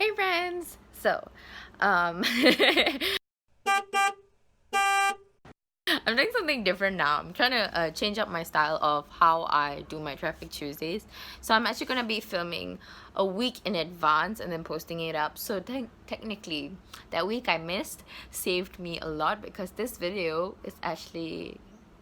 Hey friends! So, I'm doing something different now. I'm trying to change up my style of how I do my Traffic Tuesdays. So I'm actually gonna be filming a week in advance and then posting it up. So technically, that week I missed saved me a lot because this video is actually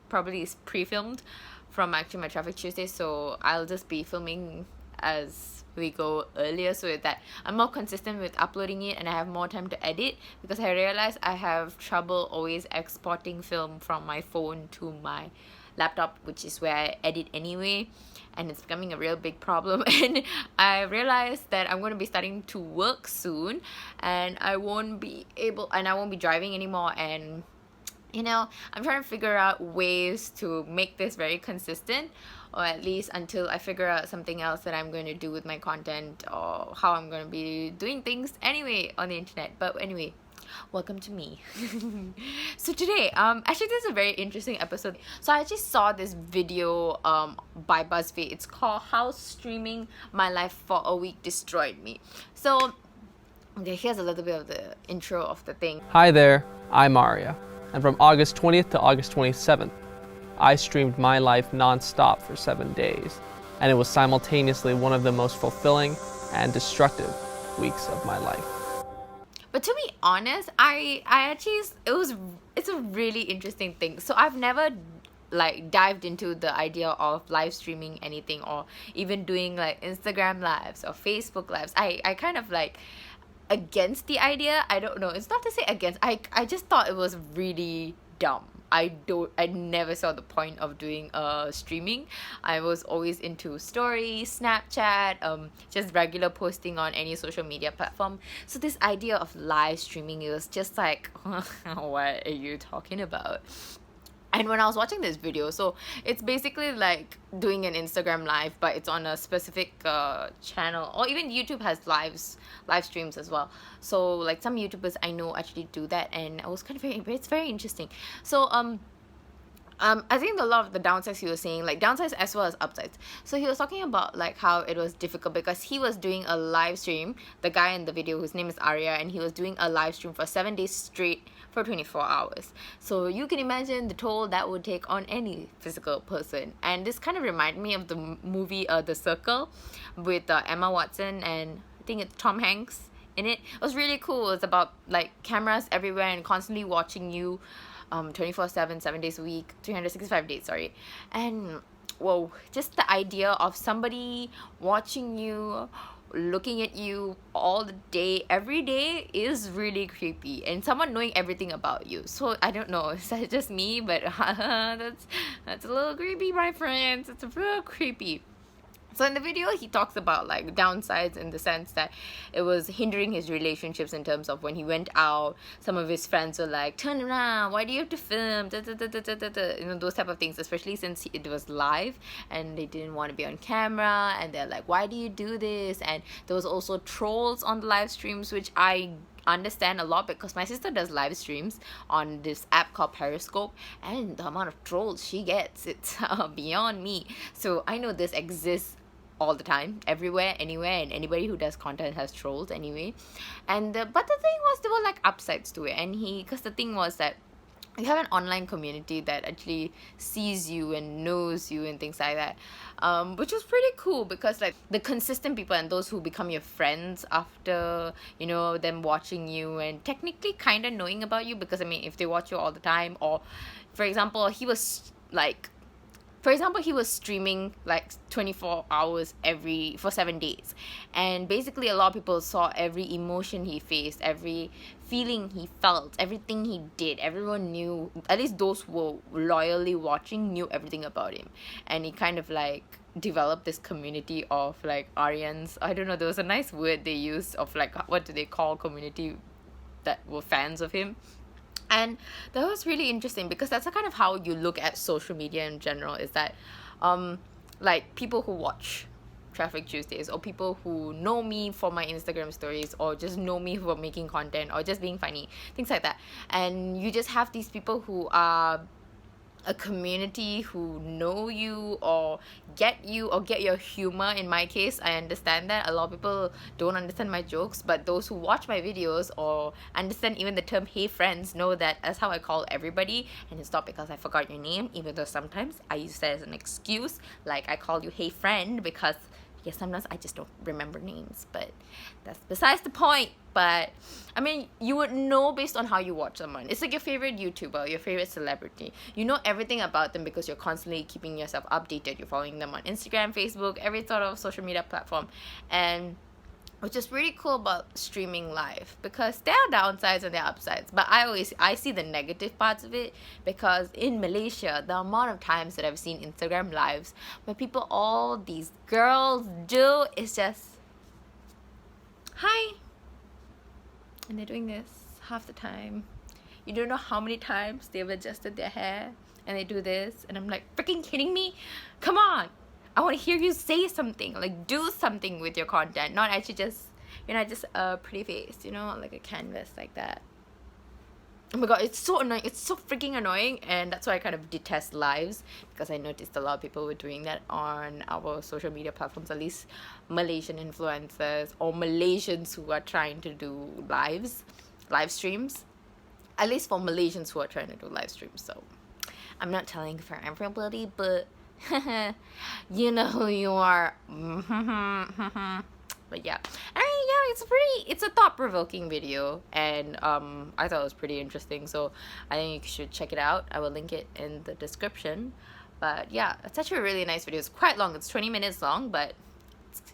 probably is pre-filmed from actually my Traffic Tuesday. So I'll just be filming as we go earlier so that I'm more consistent with uploading it and I have more time to edit, because I realize I have trouble always exporting film from my phone to my laptop, which is where I edit anyway, and it's becoming a real big problem. And I realized that I'm going to be starting to work soon and I won't be driving anymore, and I'm trying to figure out ways to make this very consistent, or at least until I figure out something else that I'm going to do with my content, or how I'm going to be doing things anyway on the internet. But anyway, welcome to me. So today, actually this is a very interesting episode. So I actually saw this video by BuzzFeed. It's called How Streaming My Life for a Week Destroyed Me. So okay, here's a little bit of the intro of the thing. Hi there, I'm Aria, and from August 20th to August 27th, I streamed my life non-stop for 7 days, and it was simultaneously one of the most fulfilling and destructive weeks of my life. But to be honest, I actually, it's a really interesting thing. So I've never like dived into the idea of live streaming anything, or even doing like Instagram lives or Facebook lives. I kind of like against the idea. I don't know, it's not to say against, I just thought it was really dumb. I never saw the point of doing streaming. I was always into stories, Snapchat, just regular posting on any social media platform. So this idea of live streaming, it was just like what are you talking about? And when I was watching this video, so it's basically like doing an Instagram live, but it's on a specific channel, or even YouTube has live streams as well. So like some YouTubers I know actually do that, and I was kind of it's very interesting. So I think a lot of the downsides he was saying, like downsides as well as upsides. So he was talking about like how it was difficult because he was doing a live stream, the guy in the video whose name is Arya, and he was doing a live stream for 7 days straight for 24 hours. So you can imagine the toll that would take on any physical person. And this kind of reminded me of the movie The Circle with Emma Watson and I think it's Tom Hanks in it. It was really cool. It's about like cameras everywhere and constantly watching you 24/7, 7 days a week, 365 days, sorry. And whoa, just the idea of somebody watching you, looking at you all the day, every day, is really creepy, and someone knowing everything about you. So I don't know, is that just me? But that's a little creepy, my friends. It's a real creepy. So in the video, he talks about like downsides in the sense that it was hindering his relationships, in terms of when he went out, some of his friends were like, turn around, why do you have to film, da, da, da, da, da, da, da. Those type of things, especially since it was live and they didn't want to be on camera, and they're like, why do you do this? And there was also trolls on the live streams, which I understand a lot because my sister does live streams on this app called Periscope, and the amount of trolls she gets, it's beyond me. So I know this exists all the time, everywhere, anywhere, and anybody who does content has trolls anyway. And but the thing was, there were like upsides to it, and because the thing was that you have an online community that actually sees you and knows you and things like that, which was pretty cool, because like the consistent people and those who become your friends after them watching you and technically kind of knowing about you, because I mean, if they watch you all the time, or for example he was streaming like 24 hours for 7 days, and basically a lot of people saw every emotion he faced, every feeling he felt, everything he did. Everyone knew, at least those who were loyally watching knew everything about him, and he kind of like developed this community of like Aryans. I don't know, there was a nice word they used of like, what do they call community that were fans of him? And that was really interesting, because that's kind of how you look at social media in general, is that like people who watch Traffic Tuesdays, or people who know me for my Instagram stories, or just know me for making content or just being funny, things like that. And you just have these people who are a community who know you or get your humor. In my case, I understand that a lot of people don't understand my jokes, but those who watch my videos or understand even the term "hey friends" know that that's how I call everybody. And it's not because I forgot your name, even though sometimes I use that as an excuse, like I call you "hey friend" because yeah, sometimes I just don't remember names, but that's besides the point. But I mean, you would know based on how you watch someone. It's like your favorite YouTuber, your favorite celebrity. You know everything about them because you're constantly keeping yourself updated. You're following them on Instagram, Facebook, every sort of social media platform. And which is really cool about streaming live, because there are downsides and there are upsides, but I see the negative parts of it, because in Malaysia the amount of times that I've seen Instagram lives where people, all these girls do is just hi, and they're doing this half the time. You don't know how many times they've adjusted their hair and they do this, and I'm like, freaking kidding me? Come on, I want to hear you say something, like do something with your content, not actually just, you know, just a pretty face, you know, like a canvas like that. Oh my god, it's so annoying. It's so freaking annoying, and that's why I kind of detest lives, because I noticed a lot of people were doing that on our social media platforms, at least Malaysian influencers or Malaysians who are trying to do live streams, at least for Malaysians who are trying to do live streams. So I'm not telling for everybody, but you know who you are. But yeah, I mean, yeah, it's a thought-provoking video, and I thought it was pretty interesting, so I think you should check it out. I will link it in the description. But yeah, it's actually a really nice video. It's quite long, it's 20 minutes long, but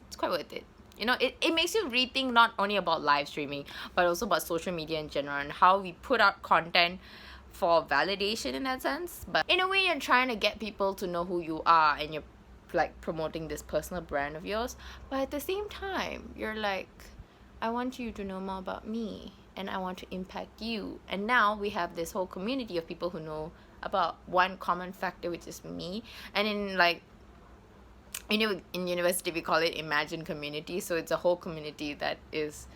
it's quite worth it. You know, it makes you rethink not only about live streaming, but also about social media in general, and how we put out content for validation in that sense. But in a way, you're trying to get people to know who you are, and you're like promoting this personal brand of yours, but at the same time you're like, I want you to know more about me, and I want to impact you. And now we have this whole community of people who know about one common factor, which is me. And in like, you know, in university we call it Imagine Community, so it's a whole community that is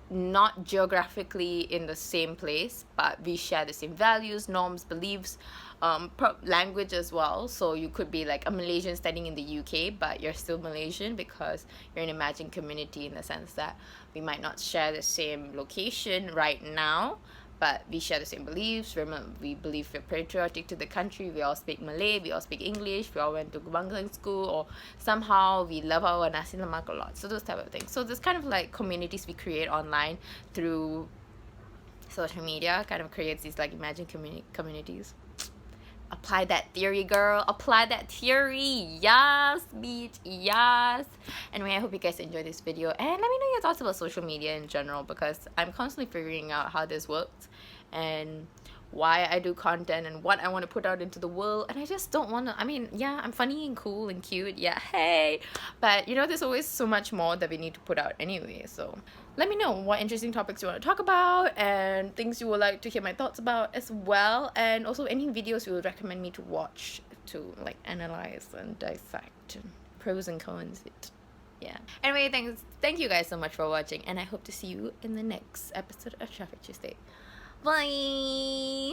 not geographically in the same place, but we share the same values, norms, beliefs, language as well. So you could be like a Malaysian studying in the UK, but you're still Malaysian because you're an Imagine Community, in the sense that we might not share the same location right now, but we share the same beliefs. We believe we're patriotic to the country. We all speak Malay. We all speak English. We all went to Kebangsaan school, or somehow we love our nasi lemak a lot. So those type of things. So there's kind of like communities we create online through social media, kind of creates these like Imagine communities. Apply that theory, girl. Apply that theory. Yes, bitch. Yes. Anyway, I hope you guys enjoyed this video, and let me know your thoughts about social media in general, because I'm constantly figuring out how this works and why I do content and what I want to put out into the world. And I just don't want to, I mean, yeah, I'm funny and cool and cute, yeah, hey, but you know, there's always so much more that we need to put out anyway. So let me know what interesting topics you want to talk about, and things you would like to hear my thoughts about as well, and also any videos you would recommend me to watch to like analyze and dissect and pros and cons it. Yeah, anyway, thank you guys so much for watching, and I hope to see you in the next episode of Traffic Tuesday. Bye.